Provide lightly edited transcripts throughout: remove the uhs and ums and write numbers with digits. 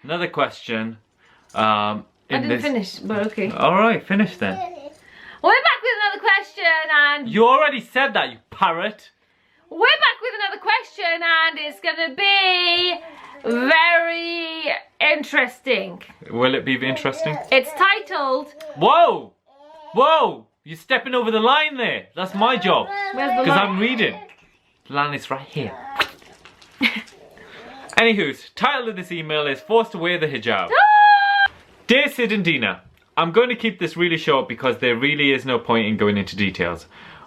another question. I didn't finish, but okay. Alright, finish then. We're back with another question and... You already said that, you parrot. We're back with another question and it's gonna be very interesting. Will it be interesting? It's titled... Whoa! Whoa! You're stepping over the line there. That's my job. Where's the Because line? I'm reading. The line is right here. Anywho's, title of this email is Forced to Wear the Hijab. Dear Sid and Dina, I'm going to keep this really short because there really is no point in going into details.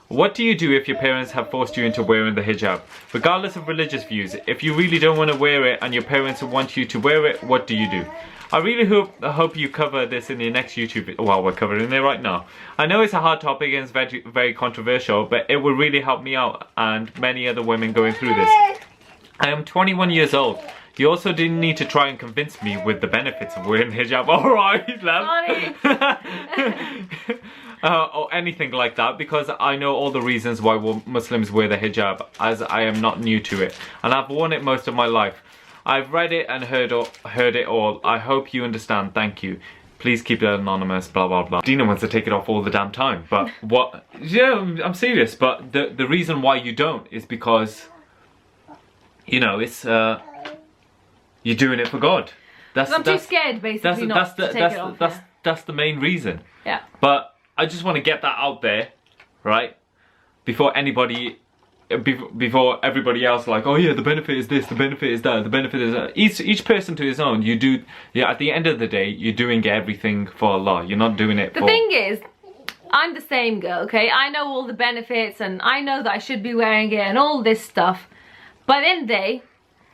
What do you do if your parents have forced you into wearing the hijab? Regardless of religious views, if you really don't want to wear it and your parents want you to wear it, what do you do? I really hope you cover this in your next YouTube video. Well, we're covering it right now. I know it's a hard topic and it's very, very controversial, but it will really help me out and many other women going through this. I am 21 years old. You also didn't need to try and convince me with the benefits of wearing hijab. Alright, love. Or anything like that, because I know all the reasons why Muslims wear the hijab, as I am not new to it. And I've worn it most of my life. I've read it and heard it all. I hope you understand. Thank you. Please keep it anonymous, blah, blah, blah. Dina wants to take it off all the damn time. But what... Yeah, I'm serious. But the reason why you don't is because... You know, it's... You're doing it for God. I'm too scared, basically, not to take it off. That's the main reason. Yeah. But I just want to get that out there, right? Before everybody else like, oh yeah, the benefit is this, the benefit is that, the benefit is that. Each person to his own. You do, yeah. At the end of the day, you're doing everything for Allah. You're not doing it for... The thing is, I'm the same girl, okay? I know all the benefits and I know that I should be wearing it and all this stuff. But at the end of the day,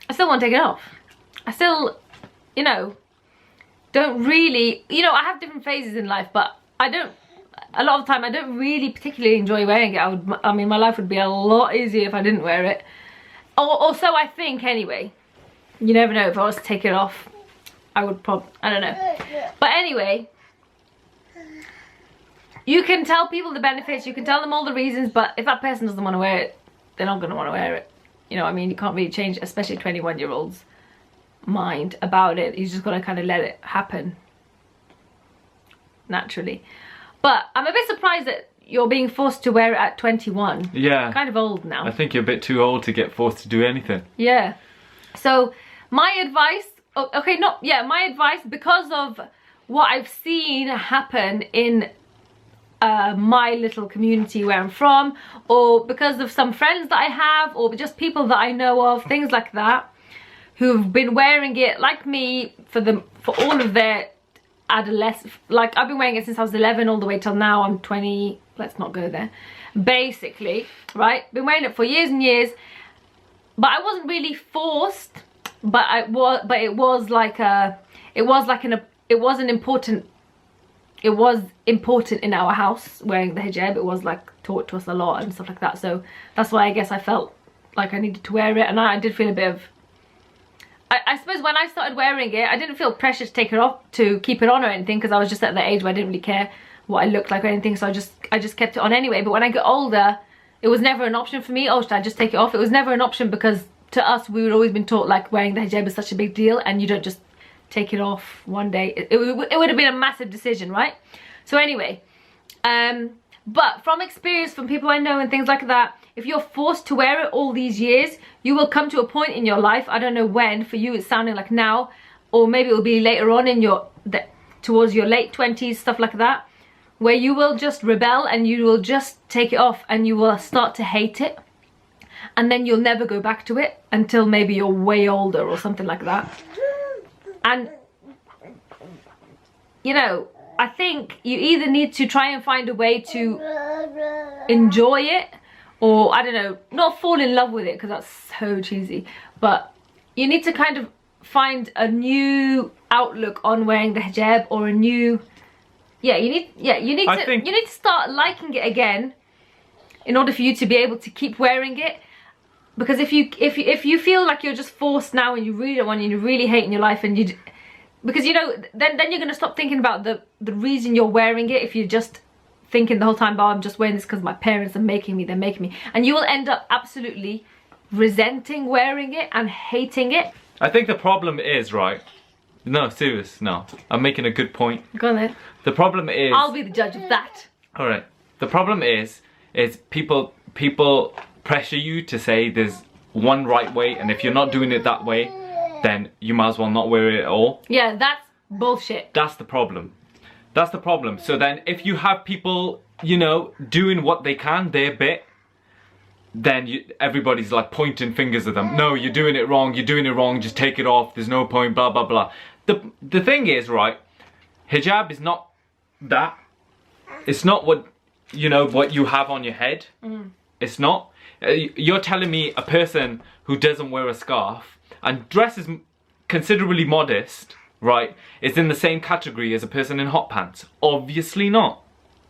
I still want to take it off. I still, you know, don't really, you know, I have different phases in life, but I don't, a lot of the time I don't really particularly enjoy wearing it. I mean, my life would be a lot easier if I didn't wear it. Or so I think anyway. You never know, if I was to take it off, I would probably, I don't know. But anyway, you can tell people the benefits, you can tell them all the reasons, but if that person doesn't want to wear it, they're not going to want to wear it. You know what I mean? You can't really change, especially 21-year-olds. Mind about it. You just gotta kind of let it happen naturally. But I'm a bit surprised that you're being forced to wear it at 21. Yeah, kind of old now. I think you're a bit too old to get forced to do anything. Yeah. So my advice, my advice, because of what I've seen happen in my little community where I'm from, or because of some friends that I have, or just people that I know of, things like that, who've been wearing it like me for all of their adolescence. Like, I've been wearing it since I was 11 all the way till now I'm 20. Let's not go there. Basically, right? Been wearing it for years and years, but I wasn't really forced. But it was important in our house wearing the hijab. It was like taught to us a lot and stuff like that. So that's why I guess I felt like I needed to wear it, and I did feel a bit of. I suppose when I started wearing it, I didn't feel pressure to take it off, to keep it on or anything, because I was just at the age where I didn't really care what I looked like or anything, so I just kept it on anyway. But when I got older, it was never an option for me. Oh, should I just take it off? It was never an option, because to us, we would always been taught like wearing the hijab is such a big deal, and you don't just take it off one day. It would have been a massive decision, right? So anyway, but from experience, from people I know and things like that, if you're forced to wear it all these years, you will come to a point in your life, I don't know when, for you it's sounding like now, or maybe it will be later on in towards your late 20s, stuff like that, where you will just rebel and you will just take it off and you will start to hate it. And then you'll never go back to it until maybe you're way older or something like that. And, you know, I think you either need to try and find a way to enjoy it, or I don't know, not fall in love with it, because that's so cheesy, but you need to kind of find a new outlook on wearing the hijab, or a new, you need to start liking it again in order for you to be able to keep wearing it. Because if you feel like you're just forced now and you really don't want it and you really hate in your life, and because you know, then you're going to stop thinking about the reason you're wearing it. If you're just thinking the whole time, oh, I'm just wearing this because my parents are making me, they're making me, and you will end up absolutely resenting wearing it and hating it. I think the problem is, right, No, serious, no. I'm making a good point. Go on then. The problem is... I'll be the judge of that. Alright. The problem is people pressure you to say there's one right way, and if you're not doing it that way, then you might as well not wear it at all. Yeah, that's bullshit. That's the problem. That's the problem. So then if you have people, you know, doing what they can, their bit, then everybody's like pointing fingers at them. No, you're doing it wrong, just take it off, there's no point, blah, blah, blah. The thing is, right, hijab is not that. It's not what, you know, what you have on your head. It's not. You're telling me a person who doesn't wear a scarf and dresses considerably modest, right, is in the same category as a person in hot pants? Obviously not.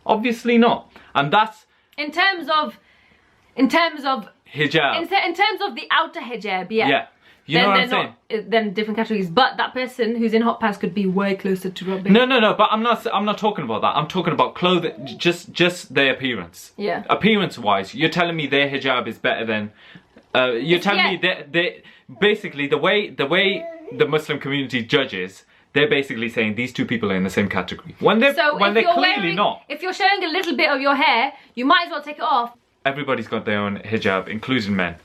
Obviously not. And that's... In terms of hijab. In terms of the outer hijab, yeah. Yeah. You know what I'm saying? Then different categories. But that person who's in hot pants could be way closer to rubbing. No, but I'm not talking about that. I'm talking about clothing, just their appearance. Yeah. Appearance-wise, you're telling me their hijab is better than... you're telling me they basically the way the Muslim community judges, they're basically saying these two people are in the same category. When they're clearly not. If you're showing a little bit of your hair, you might as well take it off. Everybody's got their own hijab, including men.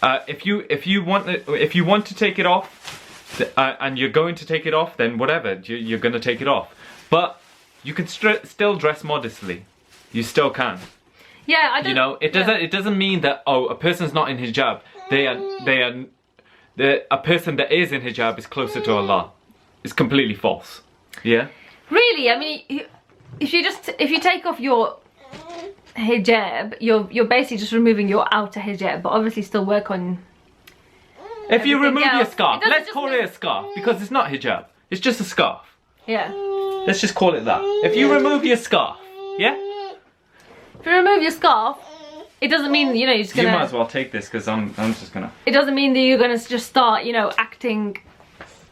If you want to take it off, and you're going to take it off, then whatever, you're going to take it off. But you can still dress modestly. You still can. Yeah, I don't. You know, it doesn't mean that a person's not in hijab. A person that is in hijab is closer to Allah. It's completely false. Yeah. Really, I mean, if you take off your hijab, you're basically just removing your outer hijab, but obviously still work on. If you remove your scarf, let's call it a scarf because it's not hijab. It's just a scarf. Yeah. Let's just call it that. If you remove your scarf, yeah. If you remove your scarf, it doesn't mean, you know, you're just gonna... You might as well take this because I'm just gonna... It doesn't mean that you're gonna just start, you know, acting...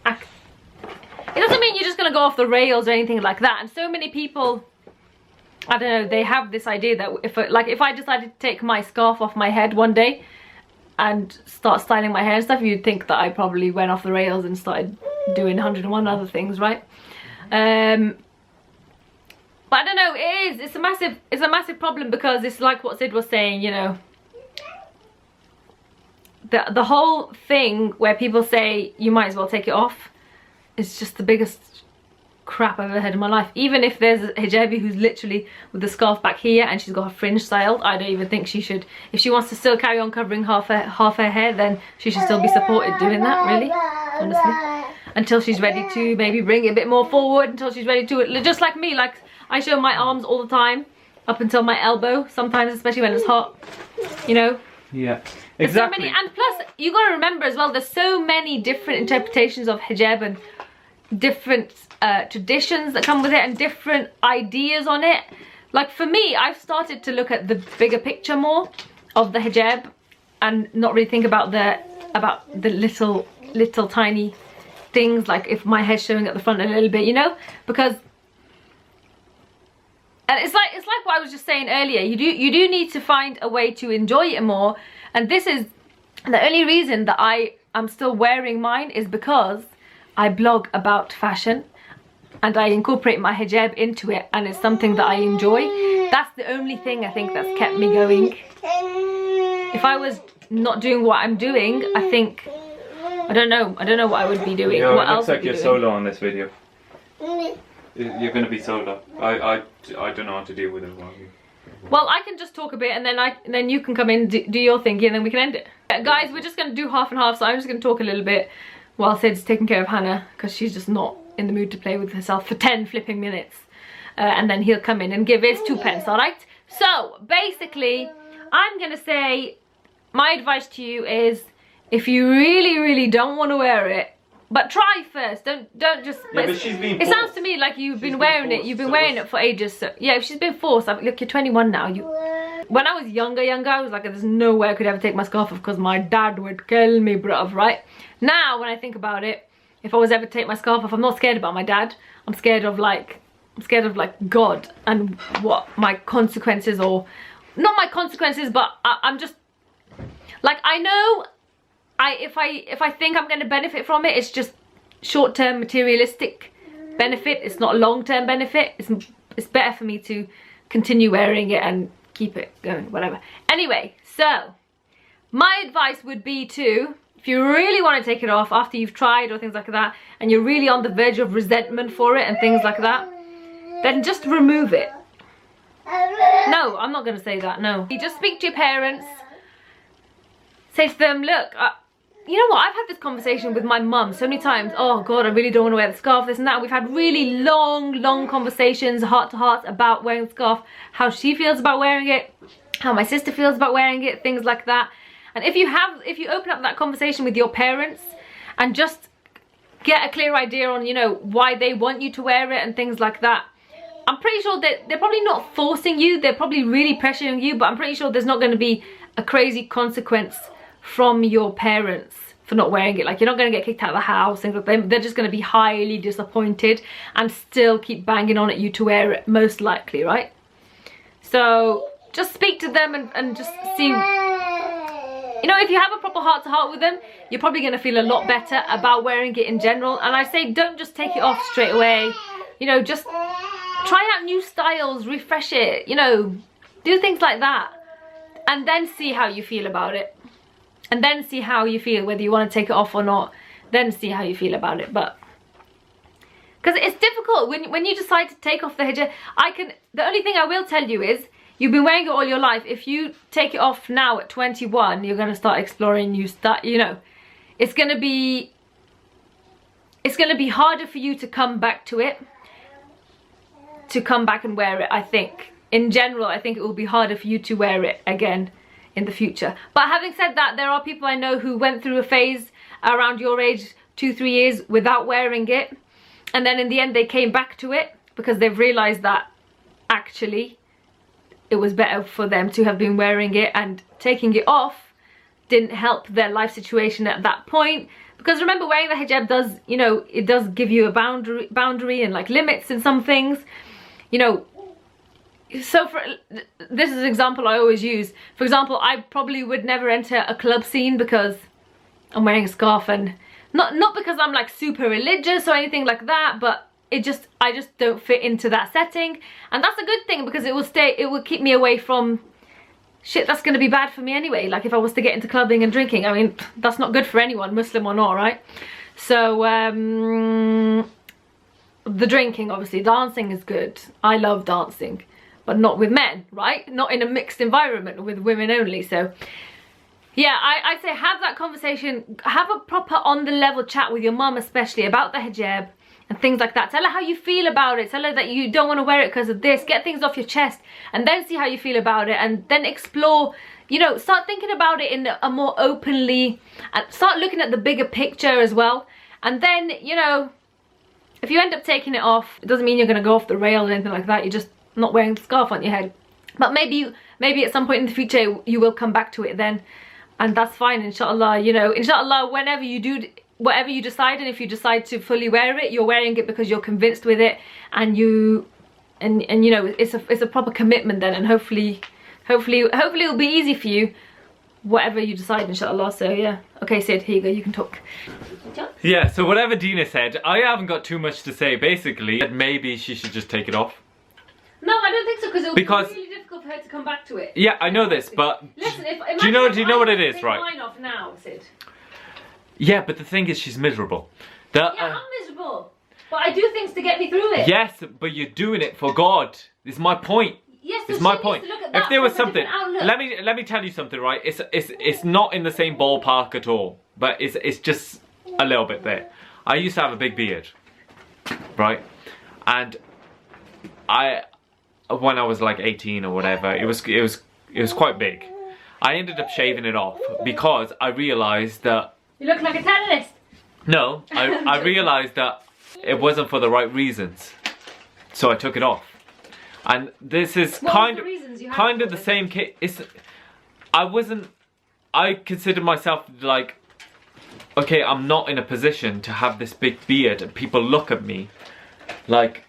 It doesn't mean you're just gonna go off the rails or anything like that. And so many people, I don't know, they have this idea that if I decided to take my scarf off my head one day and start styling my hair and stuff, you'd think that I probably went off the rails and started doing 101 other things, right? But I don't know, it's a massive problem because it's like what Sid was saying, you know. The whole thing where people say you might as well take it off is just the biggest crap I've ever heard in my life. Even if there's a hijabi who's literally with the scarf back here and she's got her fringe styled, I don't even think she should. If she wants to still carry on covering half her hair, then she should still be supported doing that, really, honestly. Until she's ready to maybe bring it a bit more forward, until she's ready to, just like me, like I show my arms all the time up until my elbow, sometimes, especially when it's hot, you know. Yeah, exactly. So many, and plus you got to remember as well, there's so many different interpretations of hijab and different traditions that come with it and different ideas on it. Like for me, I've started to look at the bigger picture more of the hijab and not really think about the little tiny things, like if my hair's showing at the front a little bit, you know, because and it's like what I was just saying earlier, you do need to find a way to enjoy it more. And this is the only reason that I am still wearing mine, is because I blog about fashion and I incorporate my hijab into it, and it's something that I enjoy. That's the only thing I think that's kept me going. If I was not doing what I'm doing, I think, I don't know what I would be doing. Yo, what it else looks like you're solo on this video. You're gonna be solo. I don't know how to deal with it. Well, I can just talk a bit and then you can come in, do your thing, and then we can end it. Guys, we're just gonna do half and half, so I'm just gonna talk a little bit while Sid's taking care of Hannah, because she's just not in the mood to play with herself for 10 flipping minutes. And then he'll come in and give his 2 pence, alright? So, basically, I'm gonna say, my advice to you is, if you really don't want to wear it, but try first, don't just, yeah, but she's been it sounds to me like you've been wearing it, you've been wearing it for ages. So yeah, if she's been forced, look, you're 21 now. When I was younger, I was like, there's no way I could ever take my scarf off because my dad would kill me, bruv, right? Now, when I think about it, if I was ever to take my scarf off, I'm not scared about my dad. I'm scared of like God and what my consequences, or not my consequences, but I'm just like, I know if I think I'm going to benefit from it, it's just short-term materialistic benefit. It's not a long-term benefit. It's better for me to continue wearing it and keep it going, whatever. Anyway, so my advice would be to, if you really want to take it off after you've tried or things like that, and you're really on the verge of resentment for it and things like that, then just remove it. No, I'm not going to say that, no. You just speak to your parents, say to them, look, you know what, I've had this conversation with my mum so many times. Oh God, I really don't want to wear the scarf, this and that. We've had really long conversations, heart to heart, about wearing the scarf, how she feels about wearing it, how my sister feels about wearing it, things like that. And if you open up that conversation with your parents and just get a clear idea on, you know, why they want you to wear it and things like that, I'm pretty sure that they're probably not forcing you, they're probably really pressuring you, but I'm pretty sure there's not going to be a crazy consequence from your parents for not wearing it. Like, you're not going to get kicked out of the house, things like that. They're just going to be highly disappointed and still keep banging on at you to wear it, most likely, right? So just speak to them and just see. You know, if you have a proper heart to heart with them, you're probably going to feel a lot better about wearing it in general. And I say, don't just take it off straight away. You know, just try out new styles, refresh it, you know, do things like that. And then see how you feel about it. And then see how you feel, whether you want to take it off or not. Then see how you feel about it. But because it's difficult when you decide to take off the hijab. The only thing I will tell you is, you've been wearing it all your life. If you take it off now at 21, you're going to start exploring new stuff. You know, it's going to be harder for you to come back to it, to come back and wear it. I think in general, I think it will be harder for you to wear it again in the future. But having said that, there are people I know who went through a phase around your age, 2-3 years, without wearing it, and then in the end they came back to it because they've realized that actually it was better for them to have been wearing it, and taking it off didn't help their life situation at that point. Because remember, wearing the hijab does, you know, it does give you a boundary and like limits in some things, you know. So this is an example I always use. For example, I probably would never enter a club scene because I'm wearing a scarf, and not because I'm like super religious or anything like that, but I just don't fit into that setting. And that's a good thing, because it will keep me away from shit that's going to be bad for me anyway. Like if I was to get into clubbing and drinking, I mean, that's not good for anyone, Muslim or not, right? So the drinking, obviously, dancing is good. I love dancing, but not with men, right? Not in a mixed environment with women only. So yeah, I'd say have that conversation, have a proper on the level chat with your mum, especially about the hijab and things like that. Tell her how you feel about it. Tell her that you don't want to wear it because of this. Get things off your chest and then see how you feel about it, and then explore, you know, start thinking about it in a more openly, and start looking at the bigger picture as well. And then, you know, if you end up taking it off, it doesn't mean you're going to go off the rail or anything like that. You're just not wearing the scarf on your head. But maybe at some point in the future you will come back to it then, and that's fine, inshallah. You know, inshallah, whenever you do whatever you decide, and if you decide to fully wear it, you're wearing it because you're convinced with it, and you know, it's a proper commitment then, and hopefully it'll be easy for you whatever you decide, inshallah. So yeah, okay, Sid, here you go, you can talk. Yeah, so whatever Dina said, I haven't got too much to say. Basically, that maybe she should just take it off. No, I don't think so, because it would be really difficult for her to come back to it. Yeah, I know this, but listen, do you know what it is, right? Mine off now, Sid. Yeah, but the thing is, she's miserable. Yeah, I'm miserable, but I do things to get me through it. Yes, but you're doing it for God. This is my point. Yes, it's my point. If there was something, let me tell you something, right? It's not in the same ballpark at all, but it's just a little bit there. I used to have a big beard, right? And when I was like 18 or whatever, it was quite big. I ended up shaving it off because I realized that you look like a terrorist. No, I realized that it wasn't for the right reasons, so I took it off. And this is kind of the same case. I consider myself like, okay, I'm not in a position to have this big beard and people look at me like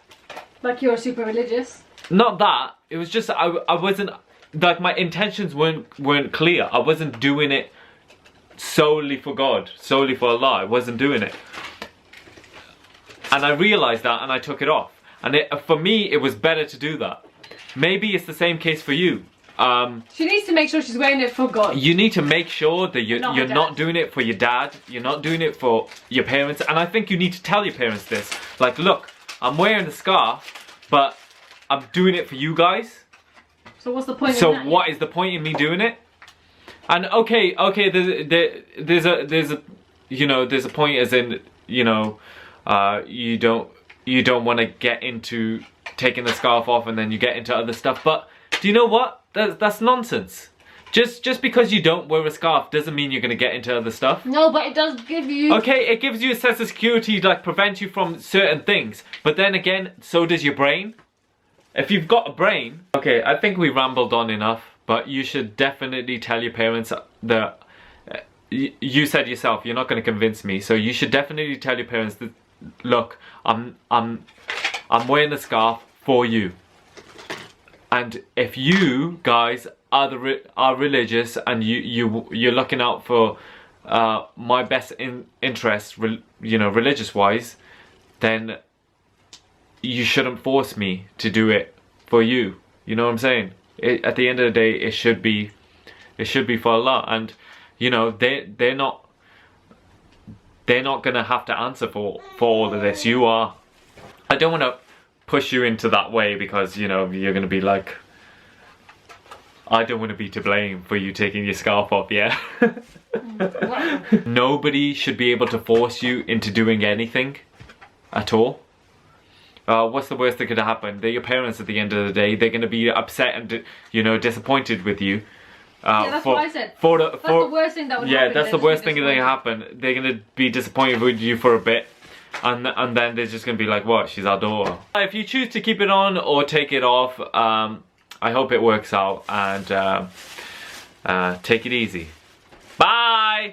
you're super religious. Not that, it was just I wasn't, like, my intentions weren't clear. I wasn't doing it solely for God, solely for Allah. I wasn't doing it. And I realized that and I took it off. And for me, it was better to do that. Maybe it's the same case for you. She needs to make sure she's wearing it for God. You need to make sure that you're Not not doing it for your dad. You're not doing it for your parents. And I think you need to tell your parents this. Like, look, I'm wearing the scarf, but I'm doing it for you guys. So what's the point? So in that? what is the point in me doing it? And okay, there's a you know, there's a point as in, you know, you don't want to get into taking the scarf off and then you get into other stuff. But do you know what? That's nonsense. Just because you don't wear a scarf doesn't mean you're going to get into other stuff. No, but it does give you... Okay, it gives you a sense of security, like prevent you from certain things. But then again, so does your brain. If you've got a brain... Okay, I think we rambled on enough, but you should definitely tell your parents that... You said yourself, you're not going to convince me, so you should definitely tell your parents that, look, I'm wearing the scarf for you. And if you guys are religious and you're looking out for my best interest, you know, religious wise, then you shouldn't force me to do it for you. You know what I'm saying? At the end of the day, it should be for Allah. And you know, they're not gonna have to answer for all of this. You are. I don't want to push you into that way because, you know, you're gonna be like, I don't want to be to blame for you taking your scarf off, yeah? Nobody should be able to force you into doing anything at all. What's the worst that could happen? They're your parents at the end of the day. They're gonna be upset and, you know, disappointed with you. Yeah, that's what I said. That's the worst thing that would happen. Yeah, that's the worst thing that can happen. They're gonna be disappointed with you for a bit, and then they're just gonna be like, "What? She's our daughter." If you choose to keep it on or take it off, I hope it works out, and take it easy.